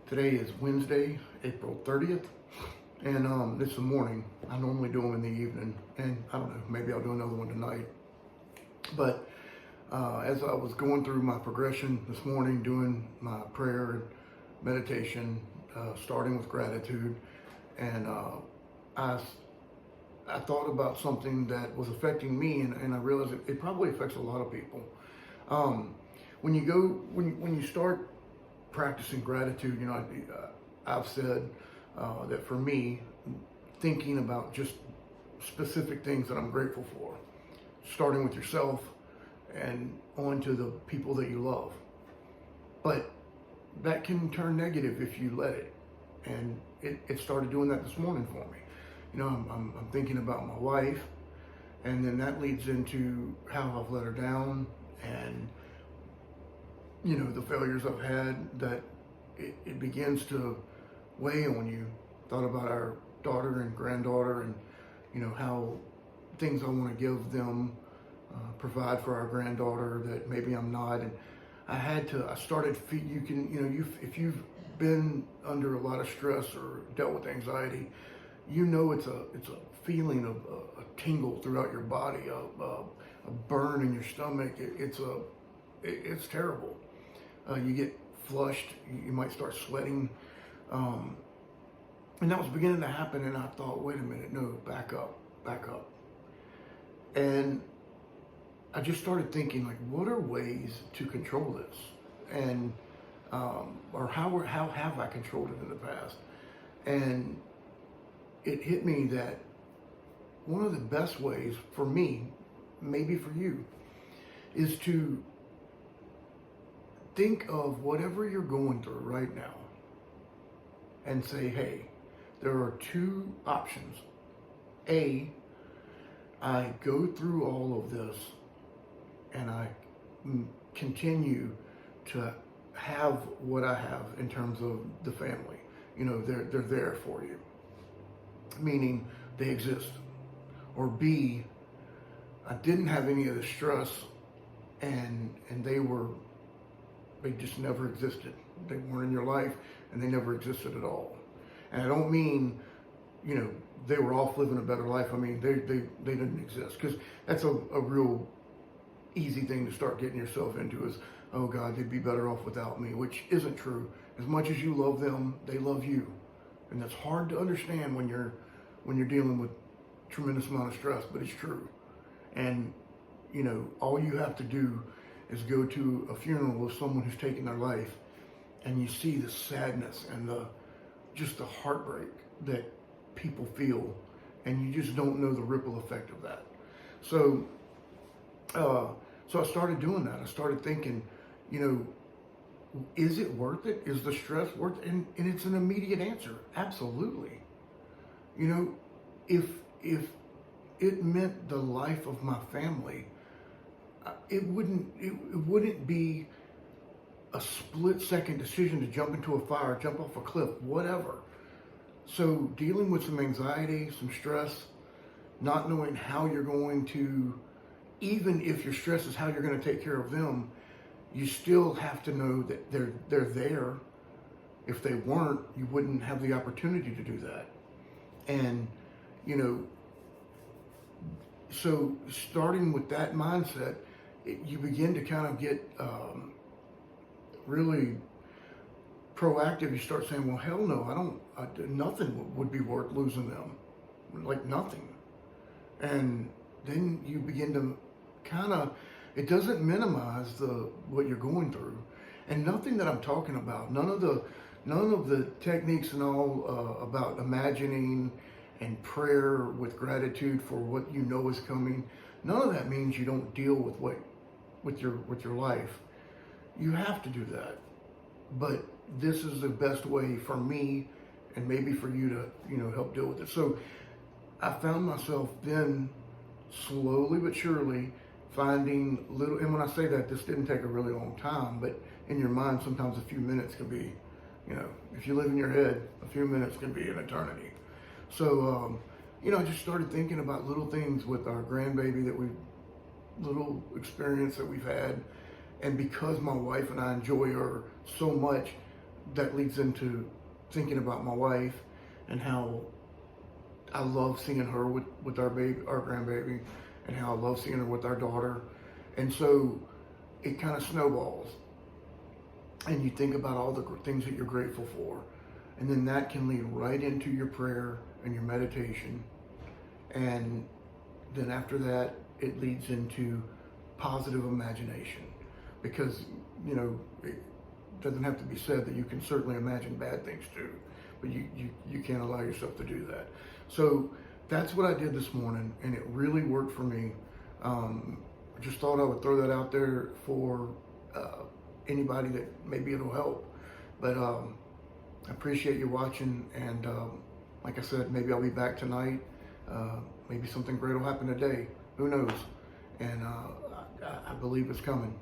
Today is Wednesday, April 30th, and it's the morning. I normally do them in the evening, and I don't know, maybe I'll do another one tonight. But as I was going through my progression this morning, doing my prayer and meditation, starting with gratitude, and I, I thought about something that was affecting me, and I realized it probably affects a lot of people. When you start practicing gratitude, I've said that for me, thinking about just specific things that I'm grateful for, starting with yourself and on to the people that you love. But that can turn negative if you let it. And it started doing that this morning for me. I'm thinking about my wife, and then that leads into how I've let her down, and the failures I've had, that it begins to weigh on you. Thought about our daughter and granddaughter, and how things I want to give them, provide for our granddaughter that maybe I'm not. And I started, if you've been under a lot of stress or dealt with anxiety, it's a feeling of a tingle throughout your body, a burn in your stomach. It's terrible. You get flushed, you might start sweating. And that was beginning to happen, and I thought, wait a minute, no, back up. And I just started thinking, like, what are ways to control this? And, or how have I controlled it in the past? And it hit me that one of the best ways for me, maybe for you, is to think of whatever you're going through right now and say, hey, there are two options. A, I go through all of this and I continue to have what I have in terms of the family. They're there for you, meaning they exist. Or B, I didn't have any of the stress, and they just never existed. They weren't in your life, and they never existed at all. And I don't mean, they were off living a better life. I mean, they didn't exist, because that's a real easy thing to start getting yourself into is, oh God, they'd be better off without me, which isn't true. As much as you love them, they love you. And that's hard to understand when you're dealing with tremendous amount of stress, but it's true. And, all you have to do is go to a funeral of someone who's taken their life, and you see the sadness and just the heartbreak that people feel, and you just don't know the ripple effect of that. So I started doing that. I started thinking, is it worth it? Is the stress worth it? And it's an immediate answer. Absolutely. If it meant the life of my family, it wouldn't be a split-second decision to jump into a fire, jump off a cliff, whatever. So dealing with some anxiety, some stress, not knowing how you're going to, even if your stress is how you're going to take care of them, you still have to know that they're there. If they weren't, you wouldn't have the opportunity to do that. And, so starting with that mindset, you begin to kind of get really proactive. You start saying, well, hell no, nothing would be worth losing them. Like nothing. And then you begin to it doesn't minimize what you're going through. And nothing that I'm talking about, none of the techniques and all about imagining and prayer with gratitude for what is coming, none of that means you don't deal with your life. You have to do that. But this is the best way for me, and maybe for you to help deal with it. So I found myself then slowly but surely finding little, and when I say that, this didn't take a really long time, but in your mind, sometimes a few minutes can be, if you live in your head, a few minutes can be an eternity. So, I just started thinking about little things with our grandbaby little experience that we've had. And because my wife and I enjoy her so much, that leads into thinking about my wife and how I love seeing her with our baby, our grandbaby, and how I love seeing her with our daughter. And so it kind of snowballs. And you think about all the things that you're grateful for. And then that can lead right into your prayer and your meditation. And then after that, it leads into positive imagination. Because, it doesn't have to be said that you can certainly imagine bad things too. But you can't allow yourself to do that. So that's what I did this morning, and it really worked for me. I just thought I would throw that out there for anybody that maybe it'll help. But I appreciate you watching, and like I said, maybe I'll be back tonight. Maybe something great will happen today. Who knows? And I believe it's coming.